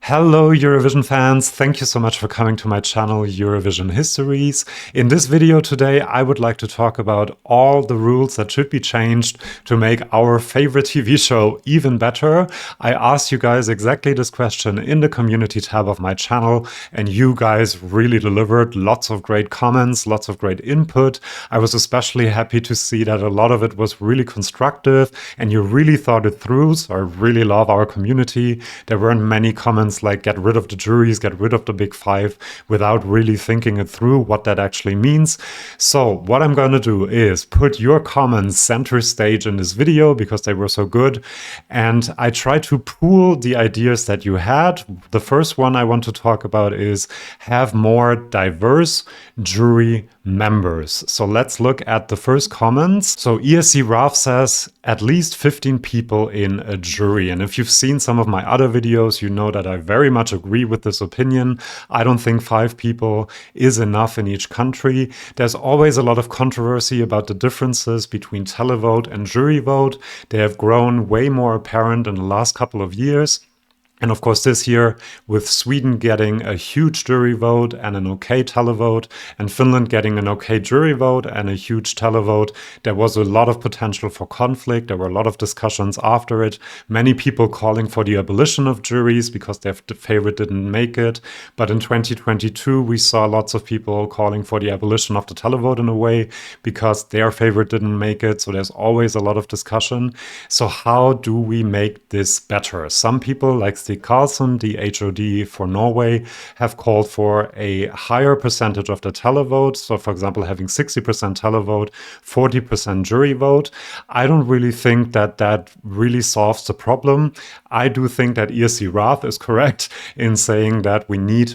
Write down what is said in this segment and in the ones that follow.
Hello Eurovision fans, thank you so much for coming to my channel Eurovision Histories. In this video today I would like to talk about all the rules that should be changed to make our favorite TV show even better. I asked you guys exactly this question in the community tab of my channel and you guys really delivered lots of great comments, lots of great input. I was especially happy to see that a lot of it was really constructive and you really thought it through, so I really love our community. There weren't many comments like get rid of the juries, get rid of the big five without really thinking it through what that actually means. So what I'm going to do is put your comments center stage in this video because they were so good. And I try to pool the ideas that you had. The first one I want to talk about is have more diverse jury members. So let's look at the first comments. So ESC Raf says at least 15 people in a jury. And if you've seen some of my other videos, you know that I very much agree with this opinion. I don't think 5 people is enough in each country. There's always a lot of controversy about the differences between televote and jury vote. They have grown way more apparent in the last couple of years. And of course, this year, with Sweden getting a huge jury vote and an okay televote, and Finland getting an okay jury vote and a huge televote, there was a lot of potential for conflict. There were a lot of discussions after it. Many people calling for the abolition of juries because their favorite didn't make it. But in 2022, we saw lots of people calling for the abolition of the televote in a way because their favorite didn't make it. So there's always a lot of discussion. So how do we make this better? Some people, like Stig Karlsson, the HOD for Norway, have called for a higher percentage of the televote. So for example, having 60% televote, 40% jury vote. I don't really think that that really solves the problem. I do think that ESC Raf is correct in saying that we need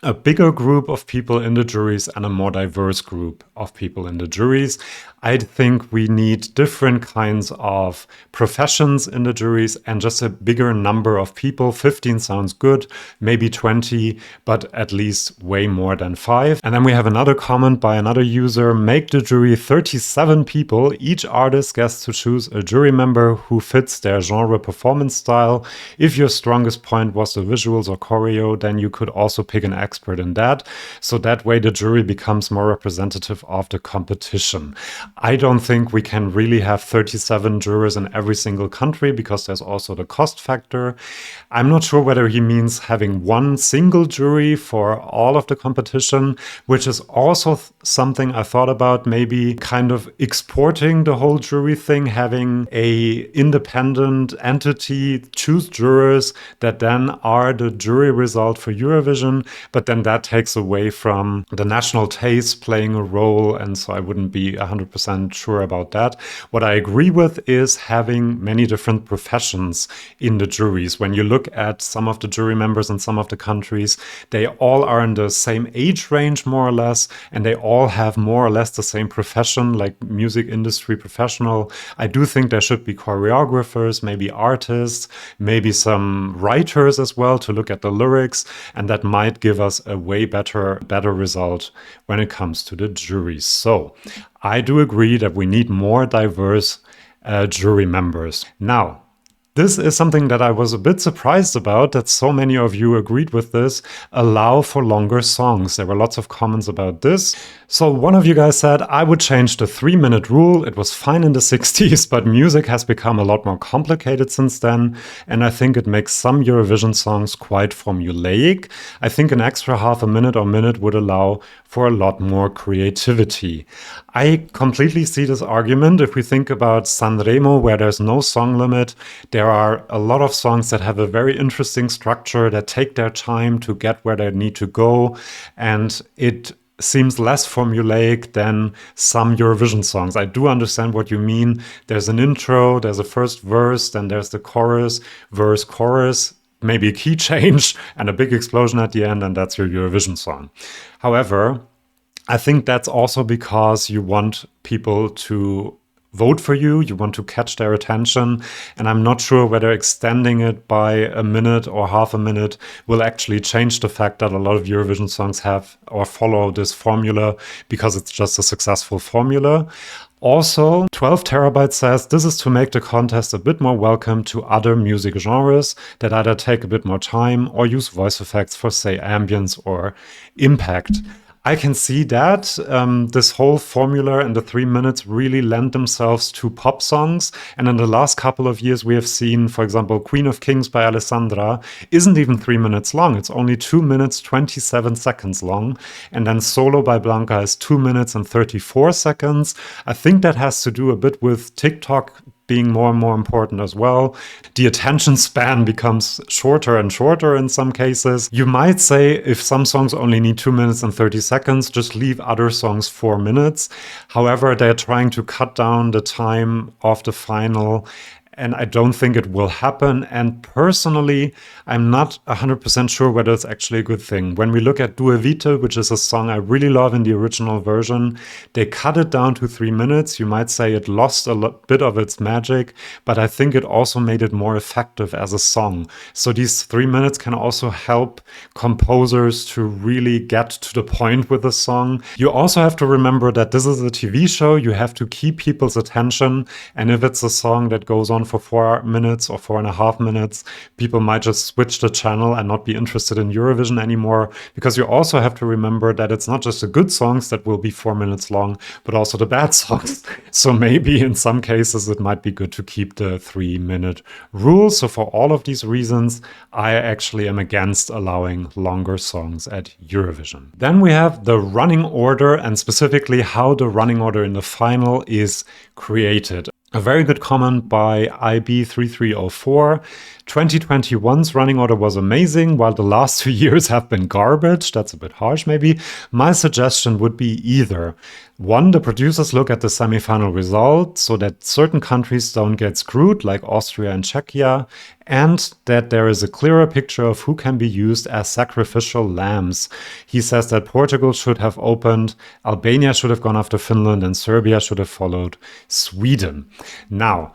a bigger group of people in the juries and a more diverse group of people in the juries. I think we need different kinds of professions in the juries and just a bigger number of people. 15 sounds good, maybe 20, but at least way more than 5. And then we have another comment by another user, make the jury 37 people. Each artist gets to choose a jury member who fits their genre performance style. If your strongest point was the visuals or choreo, then you could also pick an expert in that. So that way the jury becomes more representative of the competition. I don't think we can really have 37 jurors in every single country because there's also the cost factor. I'm not sure whether he means having one single jury for all of the competition, which is also something I thought about, maybe kind of exporting the whole jury thing, having a independent entity choose jurors that then are the jury result for Eurovision, but then that takes away from the national taste playing a role, and so I wouldn't be 100% sure about that. What I agree with is having many different professions in the juries. When you look at some of the jury members in some of the countries, they all are in the same age range more or less, and they all have more or less the same profession, like music industry professional. I do think there should be choreographers, maybe artists, maybe some writers as well to look at the lyrics, and that might give us a way better result when it comes to the juries. So I do agree that we need more diverse jury members. Now, this is something that I was a bit surprised about, that so many of you agreed with this. Allow for longer songs. There were lots of comments about this. So one of you guys said, I would change the 3-minute rule. It was fine in the 60s, but music has become a lot more complicated since then. And I think it makes some Eurovision songs quite formulaic. I think an extra half a minute or minute would allow for a lot more creativity. I completely see this argument. If we think about Sanremo, where there's no song limit, there are a lot of songs that have a very interesting structure, that take their time to get where they need to go, and it seems less formulaic than some Eurovision songs. I do understand what you mean. There's an intro, there's a first verse, then there's the chorus, verse, chorus, maybe a key change and a big explosion at the end, and that's your Eurovision song. However, I think that's also because you want people to vote for you, you want to catch their attention, and I'm not sure whether extending it by a minute or half a minute will actually change the fact that a lot of Eurovision songs have or follow this formula because it's just a successful formula. Also, 12 terabytes says this is to make the contest a bit more welcome to other music genres that either take a bit more time or use voice effects for, say, ambience or impact. I can see that this whole formula and the 3 minutes really lend themselves to pop songs. And in the last couple of years, we have seen, for example, Queen of Kings by Alessandra isn't even 3 minutes long. It's only 2 minutes, 27 seconds long. And then Solo by Blanca is 2 minutes and 34 seconds. I think that has to do a bit with TikTok being more and more important as well. The attention span becomes shorter and shorter in some cases. You might say if some songs only need 2 minutes and 30 seconds, just leave other songs 4 minutes. However, they're trying to cut down the time of the final, and I don't think it will happen. And personally, I'm not 100% sure whether it's actually a good thing. When we look at Due Vite, which is a song I really love in the original version, they cut it down to 3 minutes. You might say it lost a bit of its magic, but I think it also made it more effective as a song. So these 3 minutes can also help composers to really get to the point with the song. You also have to remember that this is a TV show. You have to keep people's attention. And if it's a song that goes on for 4 minutes or 4.5 minutes, people might just switch the channel and not be interested in Eurovision anymore, because you also have to remember that it's not just the good songs that will be 4 minutes long, but also the bad songs. So maybe in some cases it might be good to keep the 3-minute rule. So for all of these reasons, I actually am against allowing longer songs at Eurovision. Then we have the running order, and specifically how the running order in the final is created. A very good comment by IB3304. 2021's running order was amazing, while the last 2 years have been garbage. That's a bit harsh, maybe. My suggestion would be either: 1, the producers look at the semifinal result so that certain countries don't get screwed, like Austria and Czechia, and that there is a clearer picture of who can be used as sacrificial lambs. He says that Portugal should have opened, Albania should have gone after Finland, and Serbia should have followed Sweden. Now,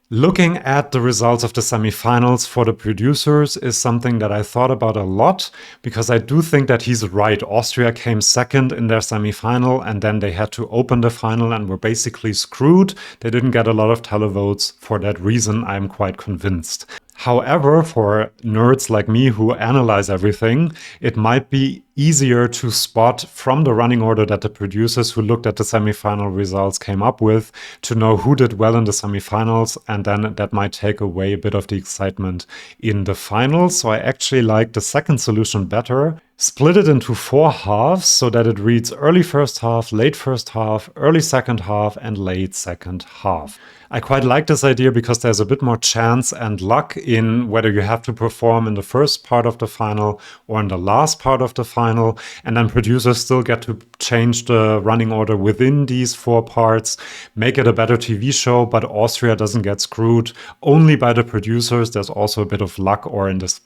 looking at the results of the semifinals for the producers is something that I thought about a lot, because I do think that he's right. Austria came second in their semifinal, and then they had to open the final and were basically screwed. They didn't get a lot of televotes. For that reason, I'm quite convinced. However, for nerds like me who analyze everything, it might be easier to spot from the running order that the producers who looked at the semifinal results came up with, to know who did well in the semifinals, and then that might take away a bit of the excitement in the finals. So I actually like the second solution better. Split it into 4 halves so that it reads early first half, late first half, early second half, and late second half. I quite like this idea because there's a bit more chance and luck in whether you have to perform in the first part of the final or in the last part of the final, and then producers still get to change the running order within these 4 parts, make it a better TV show, but Austria doesn't get screwed only by the producers. There's also a bit of luck, or in this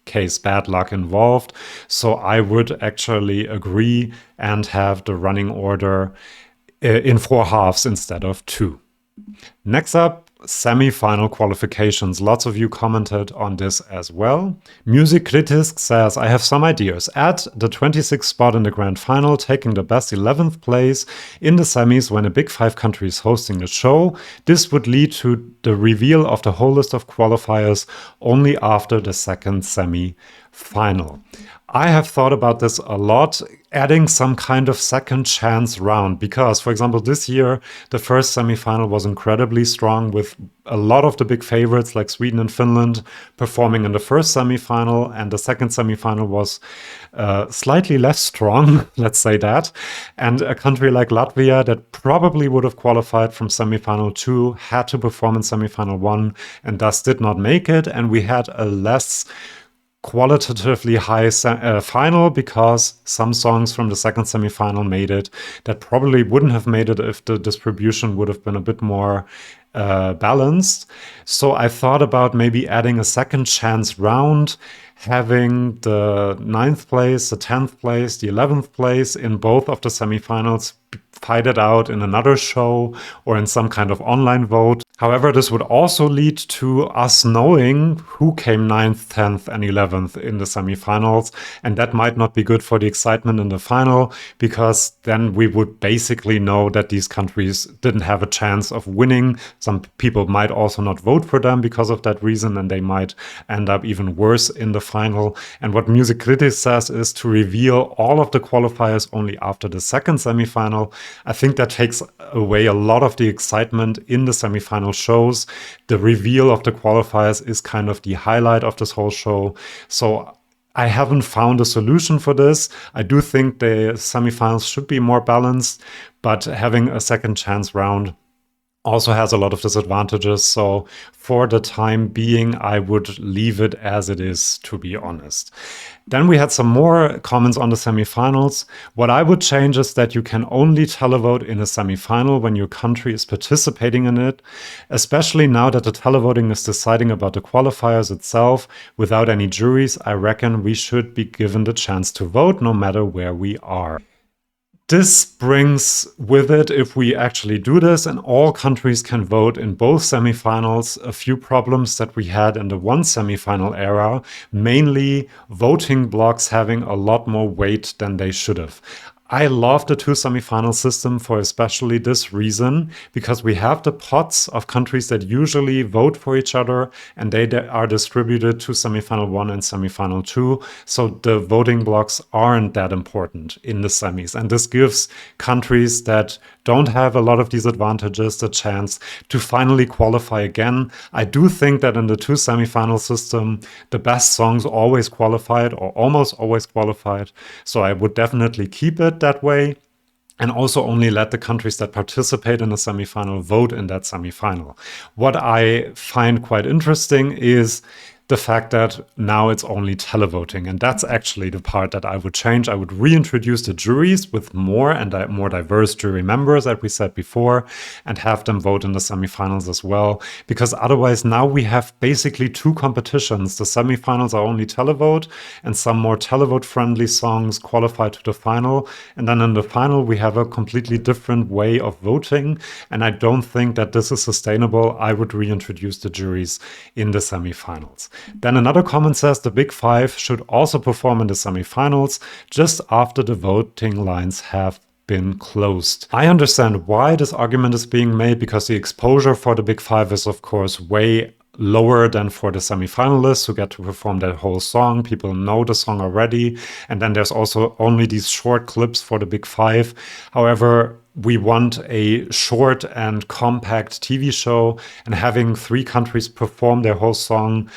case, bad luck involved. So I would actually agree and have the running order in 4 halves instead of 2. Next up, semi-final qualifications. Lots of you commented on this as well. Music Kritisk says, I have some ideas. Add the 26th spot in the grand final, taking the best 11th place in the semis when a big 5 country is hosting the show. This would lead to the reveal of the whole list of qualifiers only after the second semi-final. I have thought about this a lot, adding some kind of second chance round, because, for example, this year, the first semifinal was incredibly strong, with a lot of the big favorites like Sweden and Finland performing in the first semifinal, and the second semifinal was slightly less strong, let's say that. And a country like Latvia that probably would have qualified from semifinal 2 had to perform in semifinal 1 and thus did not make it, and we had a less qualitatively high final, because some songs from the second semifinal made it that probably wouldn't have made it if the distribution would have been a bit more balanced. So I thought about maybe adding a second chance round, having the 9th place, the 10th place, the 11th place in both of the semifinals fight it out in another show or in some kind of online vote. However, this would also lead to us knowing who came 9th, 10th, and 11th in the semifinals, and that might not be good for the excitement in the final, because then we would basically know that these countries didn't have a chance of winning. Some people might also not vote for them because of that reason, and they might end up even worse in the final. And what Music Critics says is to reveal all of the qualifiers only after the second semifinal. I think that takes away a lot of the excitement in the semifinal shows. The reveal of the qualifiers is kind of the highlight of this whole show. So I haven't found a solution for this. I do think the semifinals should be more balanced, but having a second chance round also has a lot of disadvantages. So for the time being, I would leave it as it is, to be honest. Then we had some more comments on the semifinals. What I would change is that you can only televote in a semifinal when your country is participating in it, especially now that the televoting is deciding about the qualifiers itself without any juries. I reckon we should be given the chance to vote no matter where we are. This brings with it, if we actually do this and all countries can vote in both semifinals, a few problems that we had in the one semifinal era, mainly voting blocks having a lot more weight than they should have. I love the two semifinal system for especially this reason, because we have the pots of countries that usually vote for each other, and they are distributed to semifinal 1 and semifinal 2. So the voting blocks aren't that important in the semis. And this gives countries that don't have a lot of these advantages the chance to finally qualify again. I do think that in the two semifinal system, the best songs always qualified or almost always qualified. So I would definitely keep it that way, and also only let the countries that participate in the semifinal vote in that semifinal. What I find quite interesting is the fact that now it's only televoting, and that's actually the part that I would change. I would reintroduce the juries with more and more diverse jury members, as we said before, and have them vote in the semifinals as well, because otherwise now we have basically two competitions. The semifinals are only televote, and some more televote-friendly songs qualify to the final, and then in the final we have a completely different way of voting, and I don't think that this is sustainable. I would reintroduce the juries in the semifinals. Then another comment says the Big Five should also perform in the semifinals just after the voting lines have been closed. I understand why this argument is being made, because the exposure for the Big Five is of course way lower than for the semifinalists who get to perform that whole song. People know the song already, and then there's also only these short clips for the Big Five. However, we want a short and compact TV show, and having three countries perform their whole song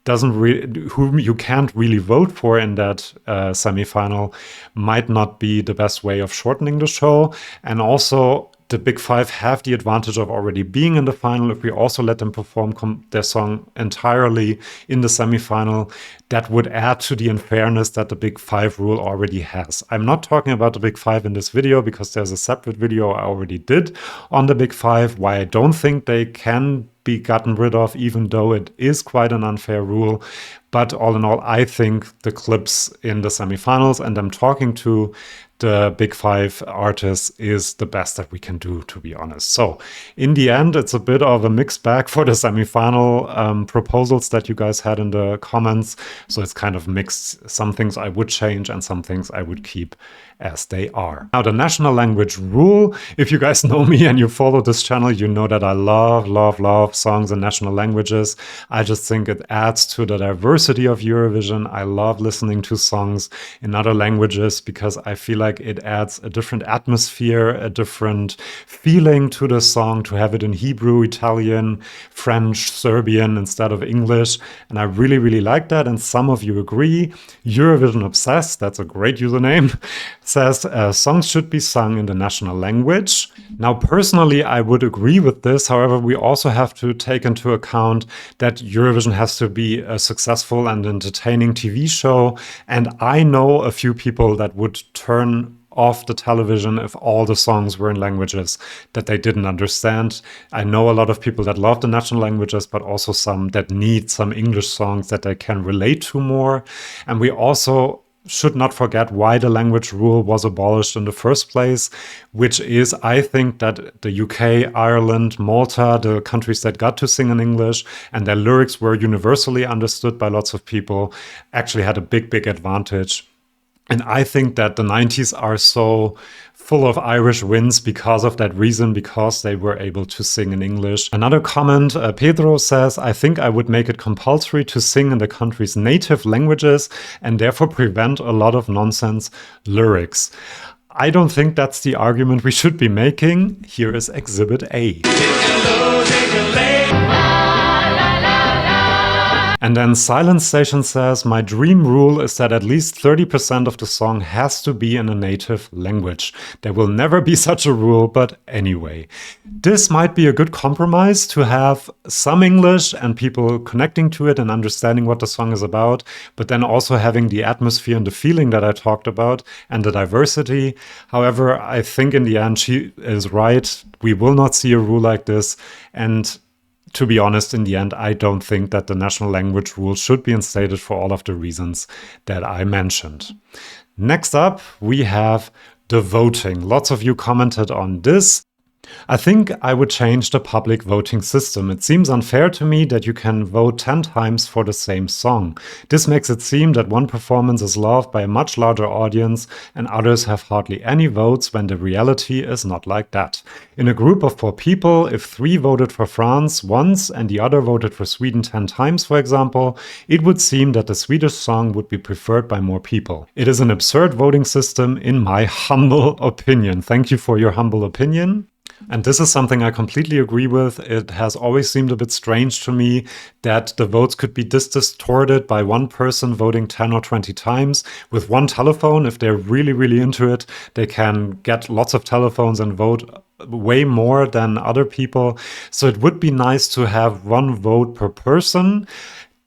whom you can't really vote for in that semifinal might not be the best way of shortening the show. And also, the Big Five have the advantage of already being in the final. If we also let them perform their song entirely in the semifinal, that would add to the unfairness that the Big Five rule already has. I'm not talking about the Big Five in this video, because there's a separate video I already did on the Big Five, why I don't think they can be gotten rid of, even though it is quite an unfair rule. But all in all, I think the clips in the semifinals and them talking to the Big Five artists is the best that we can do, to be honest. So in the end, it's a bit of a mixed bag for the semifinal proposals that you guys had in the comments. So it's kind of mixed. Some things I would change and some things I would keep as they are. Now, the national language rule. If you guys know me and you follow this channel, you know that I love songs in national languages. I just think it adds to the diversity of Eurovision. I love listening to songs in other languages because I feel like it adds a different atmosphere, a different feeling to the song, to have it in Hebrew, Italian, French, Serbian instead of English. And I really like that. And some of you agree. Eurovision Obsessed, that's a great username, says songs should be sung in the national language. Now, personally, I would agree with this. However, we also have to take into account that Eurovision has to be a successful and entertaining TV show. And I know a few people that would turn off the television if all the songs were in languages that they didn't understand. I know a lot of people that love the national languages, but also some that need some English songs that they can relate to more. And we also should not forget why the language rule was abolished in the first place, which is, I think, that the UK, Ireland, Malta, the countries that got to sing in English and their lyrics were universally understood by lots of people, actually had a big, big advantage. And I think that the 90s are so full of Irish wins because of that reason, because they were able to sing in English. Another comment, Pedro says, I think I would make it compulsory to sing in the country's native languages and therefore prevent a lot of nonsense lyrics. I don't think that's the argument we should be making. Here is Exhibit A. And then Silence Station says, my dream rule is that at least 30% of the song has to be in a native language. There will never be such a rule, but anyway. This might be a good compromise to have some English and people connecting to it and understanding what the song is about, but then also having the atmosphere and the feeling that I talked about and the diversity. However, I think in the end she is right. We will not see a rule like this. And to be honest, in the end, I don't think that the national language rule should be instated for all of the reasons that I mentioned. Next up, we have the voting. Lots of you commented on this. I think I would change the public voting system. It seems unfair to me that you can vote 10 times for the same song. This makes it seem that one performance is loved by a much larger audience and others have hardly any votes when the reality is not like that. In a group of 4 people, if 3 voted for France once and the other voted for Sweden 10 times, for example, it would seem that the Swedish song would be preferred by more people. It is an absurd voting system in my humble opinion. Thank you for your humble opinion. And this is something I completely agree with. It has always seemed a bit strange to me that the votes could be this distorted by one person voting 10 or 20 times with one telephone. If they're really, really into it, they can get lots of telephones and vote way more than other people. So it would be nice to have one vote per person.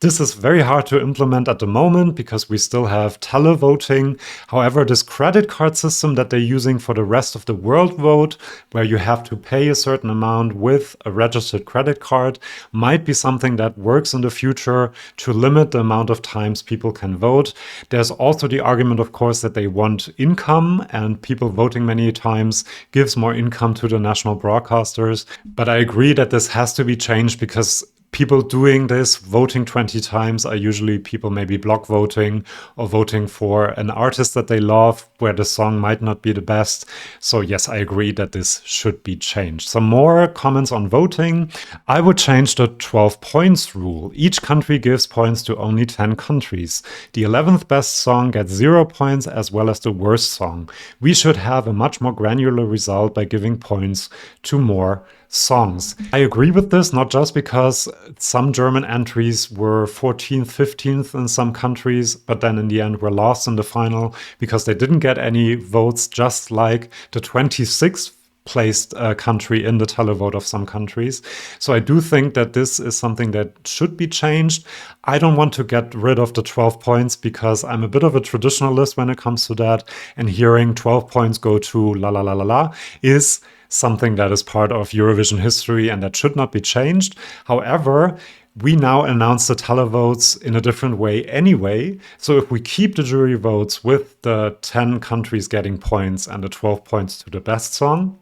This is very hard to implement at the moment because we still have televoting. However, this credit card system that they're using for the rest of the world vote, where you have to pay a certain amount with a registered credit card, might be something that works in the future to limit the amount of times people can vote. There's also the argument, of course, that they want income, and people voting many times gives more income to the national broadcasters. But I agree that this has to be changed because people doing this, voting 20 times, are usually people maybe block voting or voting for an artist that they love where the song might not be the best. So yes, I agree that this should be changed. Some more comments on voting. I would change the 12 points rule. Each country gives points to only 10 countries. The 11th best song gets 0 points as well as the worst song. We should have a much more granular result by giving points to more songs. I agree with this, not just because some German entries were 14th, 15th in some countries, but then in the end were lost in the final because they didn't get any votes, just like the 26th placed country in the televote of some countries. So I do think that this is something that should be changed. I don't want to get rid of the 12 points because I'm a bit of a traditionalist when it comes to that, and hearing 12 points go to la la la la la is something that is part of Eurovision history and that should not be changed. However, we now announce the televotes in a different way anyway. So if we keep the jury votes with the 10 countries getting points and the 12 points to the best song,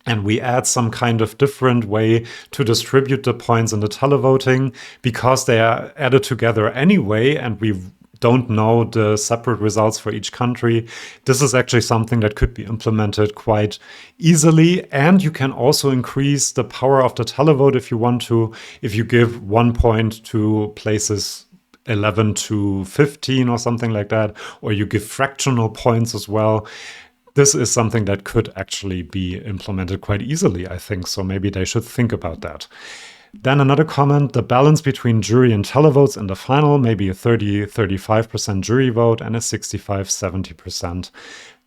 and we add some kind of different way to distribute the points in the televoting because they are added together anyway, and we don't know the separate results for each country. This is actually something that could be implemented quite easily. And you can also increase the power of the televote if you want to, if you give 1 point to places 11 to 15 or something like that, or you give fractional points as well. This is something that could actually be implemented quite easily, I think. So maybe they should think about that. Then another comment, the balance between jury and televotes in the final, maybe a 30-35% jury vote and a 65-70%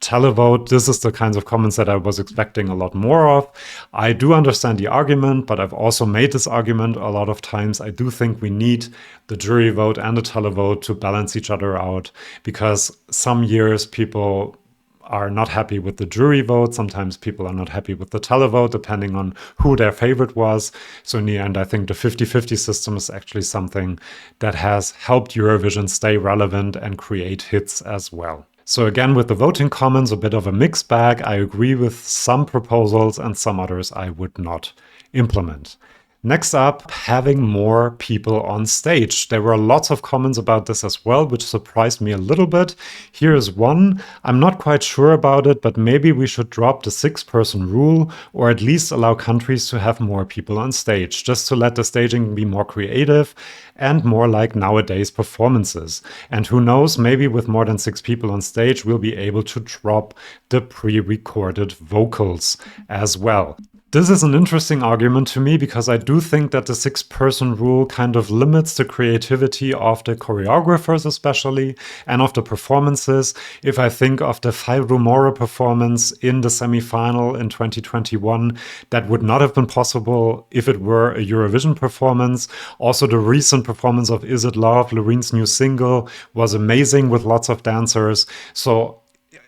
televote. This is the kinds of comments that I was expecting a lot more of. I do understand the argument, but I've also made this argument a lot of times. I do think we need the jury vote and the televote to balance each other out because some years people are not happy with the jury vote. Sometimes people are not happy with the televote, depending on who their favorite was. So in the end, I think the 50-50 system is actually something that has helped Eurovision stay relevant and create hits as well. So again, with the voting comments, a bit of a mixed bag. I agree with some proposals and some others I would not implement. Next up, having more people on stage. There were lots of comments about this as well, which surprised me a little bit. Here is one. I'm not quite sure about it, but maybe we should drop the 6-person rule, or at least allow countries to have more people on stage, just to let the staging be more creative and more like nowadays performances. And who knows, maybe with more than 6 people on stage, we'll be able to drop the pre-recorded vocals as well. This is an interesting argument to me because I do think that the 6-person rule kind of limits the creativity of the choreographers especially and of the performances. If I think of the Fai Rumore performance in the semi-final in 2021, that would not have been possible if it were a Eurovision performance. Also, the recent performance of Is It Love, Lorene's new single, was amazing with lots of dancers. So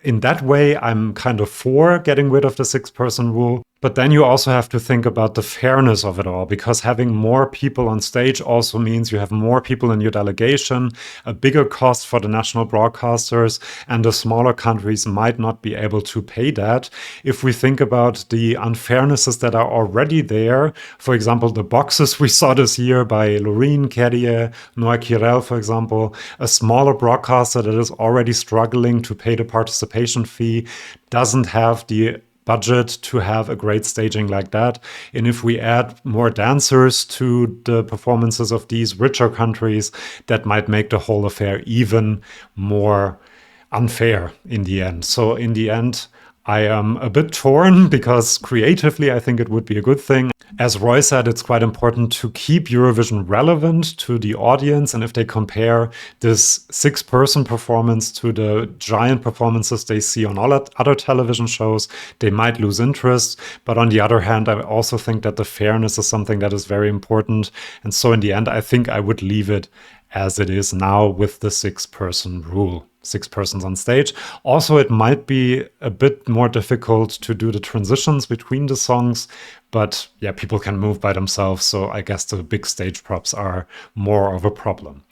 in that way, I'm kind of for getting rid of the 6-person rule. But then you also have to think about the fairness of it all, because having more people on stage also means you have more people in your delegation, a bigger cost for the national broadcasters, and the smaller countries might not be able to pay that. If we think about the unfairnesses that are already there, for example, the boxes we saw this year by Loreen, Kerrie, Noa Kirel, for example, a smaller broadcaster that is already struggling to pay the participation fee doesn't have the budget to have a great staging like that. And if we add more dancers to the performances of these richer countries, that might make the whole affair even more unfair in the end. So in the end, I am a bit torn because creatively, I think it would be a good thing. As Roy said, it's quite important to keep Eurovision relevant to the audience. And if they compare this 6-person performance to the giant performances they see on all other television shows, they might lose interest. But on the other hand, I also think that the fairness is something that is very important. And so in the end, I think I would leave it as it is now with the 6-person rule. 6 persons on stage. Also, it might be a bit more difficult to do the transitions between the songs, but yeah, people can move by themselves, so I guess the big stage props are more of a problem.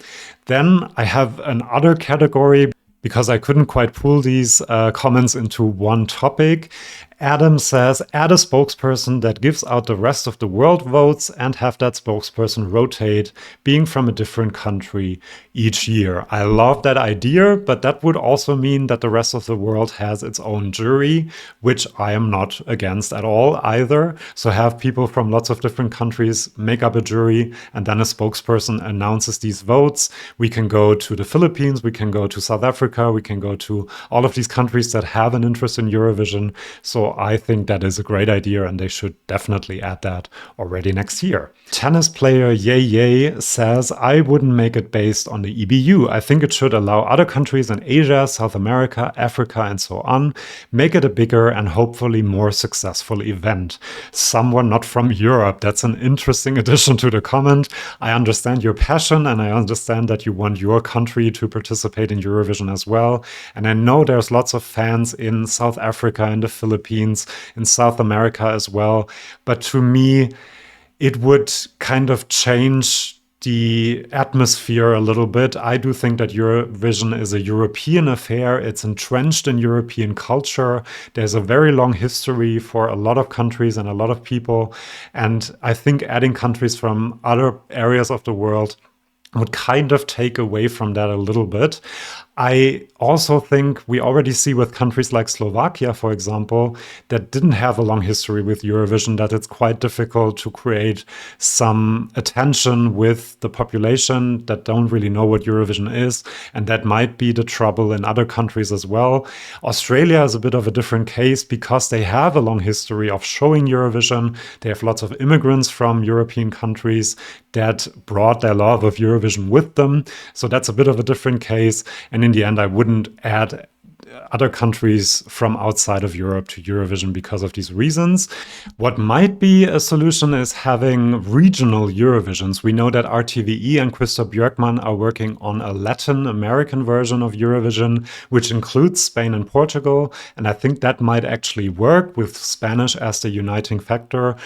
Then I have another category, because I couldn't quite pull these comments into one topic. Adam says, add a spokesperson that gives out the rest of the world votes and have that spokesperson rotate, being from a different country each year. I love that idea, but that would also mean that the rest of the world has its own jury, which I am not against at all either. So have people from lots of different countries make up a jury, and then a spokesperson announces these votes. We can go to the Philippines, we can go to South Africa, we can go to all of these countries that have an interest in Eurovision. So I think that is a great idea, and they should definitely add that already next year. Tennis player Yay Yay says, I wouldn't make it based on the EBU. I think it should allow other countries in Asia, South America, Africa, and so on, make it a bigger and hopefully more successful event. Someone not from Europe. That's an interesting addition to the comment. I understand your passion, and I understand that you want your country to participate in Eurovision as well. And I know there's lots of fans in South Africa and the Philippines, in South America as well. But to me, it would kind of change the atmosphere a little bit. I do think that Eurovision is a European affair. It's entrenched in European culture. There's a very long history for a lot of countries and a lot of people. And I think adding countries from other areas of the world would kind of take away from that a little bit. I also think we already see with countries like Slovakia, for example, that didn't have a long history with Eurovision, that it's quite difficult to create some attention with the population that don't really know what Eurovision is. And that might be the trouble in other countries as well. Australia is a bit of a different case because they have a long history of showing Eurovision. They have lots of immigrants from European countries that brought their love of Eurovision with them. So that's a bit of a different case. And in the end, I wouldn't add other countries from outside of Europe to Eurovision because of these reasons. What might be a solution is having regional Eurovisions. We know that RTVE and Christoph Björkman are working on a Latin American version of Eurovision, which includes Spain and Portugal, and I think that might actually work with Spanish as the uniting factor.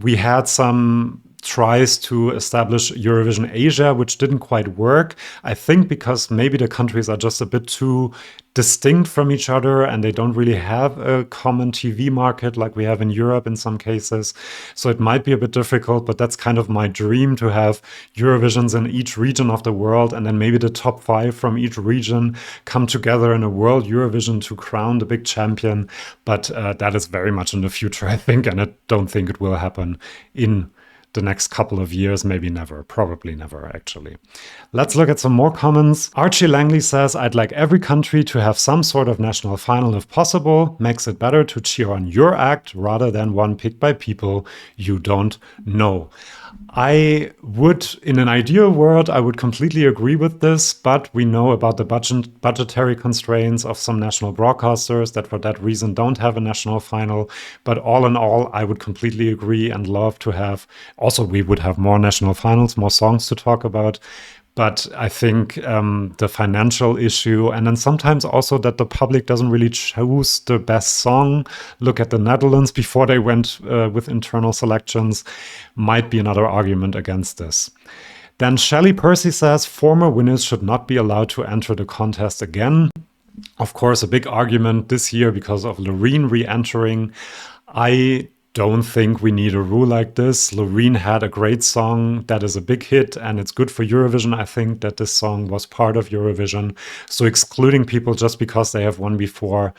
We had some tries to establish Eurovision Asia, which didn't quite work. I think because maybe the countries are just a bit too distinct from each other and they don't really have a common TV market like we have in Europe in some cases. So it might be a bit difficult, but that's kind of my dream, to have Eurovisions in each region of the world, and then maybe the top 5 from each region come together in a world Eurovision to crown the big champion. But that is very much in the future, I think, and I don't think it will happen in the next couple of years, maybe never, probably never actually. Let's look at some more comments. Archie Langley says, I'd like every country to have some sort of national final if possible. Makes it better to cheer on your act rather than one picked by people you don't know. I would, in an ideal world, I would completely agree with this, but we know about the budgetary constraints of some national broadcasters that for that reason don't have a national final. But all in all, I would completely agree and love to have, also we would have more national finals, more songs to talk about. But I think the financial issue, and then sometimes also that the public doesn't really choose the best song. Look at the Netherlands before they went with internal selections, might be another argument against this. Then Shelley Percy says, former winners should not be allowed to enter the contest again. Of course, a big argument this year because of Loreen re-entering. I don't think we need a rule like this. Loreen had a great song that is a big hit, and it's good for Eurovision. I think that this song was part of Eurovision. So excluding people just because they have won before,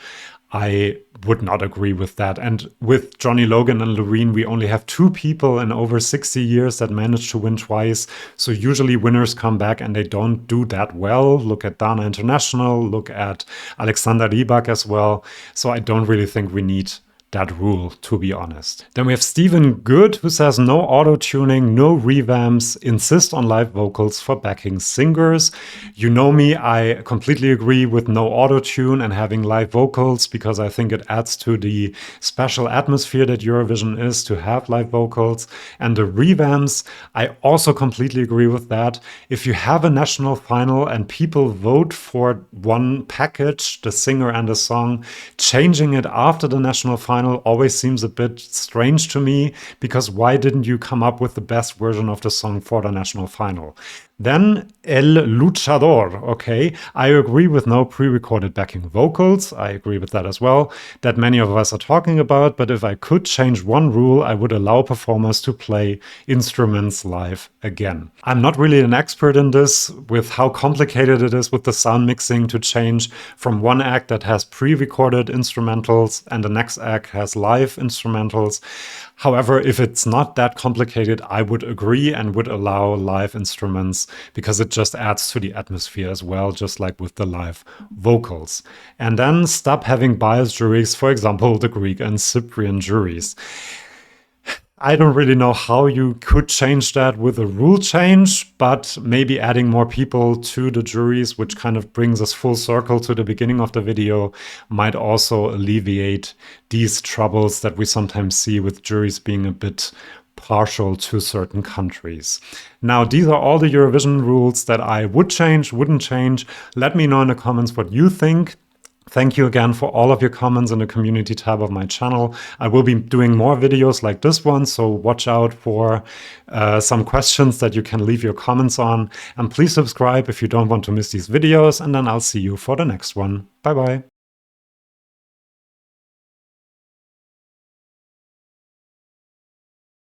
I would not agree with that. And with Johnny Logan and Loreen, we only have 2 people in over 60 years that managed to win twice. So usually winners come back and they don't do that well. Look at Dana International, look at Alexander Rybak as well. So I don't really think we need that rule, to be honest. Then we have Stephen Good, who says no auto-tuning, no revamps, insist on live vocals for backing singers. You know me, I completely agree with no auto-tune and having live vocals, because I think it adds to the special atmosphere that Eurovision is to have live vocals. And the revamps, I also completely agree with that. If you have a national final and people vote for one package, the singer and the song, changing it after the national final always seems a bit strange to me, because why didn't you come up with the best version of the song for the national final? Then El Luchador, okay, I agree with no pre-recorded backing vocals. I agree with that as well, that many of us are talking about, but if I could change one rule, I would allow performers to play instruments live again. I'm not really an expert in this, with how complicated it is with the sound mixing to change from one act that has pre-recorded instrumentals and the next act has live instrumentals. However, if it's not that complicated, I would agree and would allow live instruments, because it just adds to the atmosphere as well, just like with the live vocals. And then stop having biased juries, for example, the Greek and Cyprian juries. I don't really know how you could change that with a rule change, but maybe adding more people to the juries, which kind of brings us full circle to the beginning of the video, might also alleviate these troubles that we sometimes see with juries being a bit partial to certain countries. Now, these are all the Eurovision rules that I would change, wouldn't change. Let me know in the comments what you think. Thank you again for all of your comments in the community tab of my channel. I will be doing more videos like this one, so watch out for some questions that you can leave your comments on. And please subscribe if you don't want to miss these videos, and then I'll see you for the next one. Bye bye.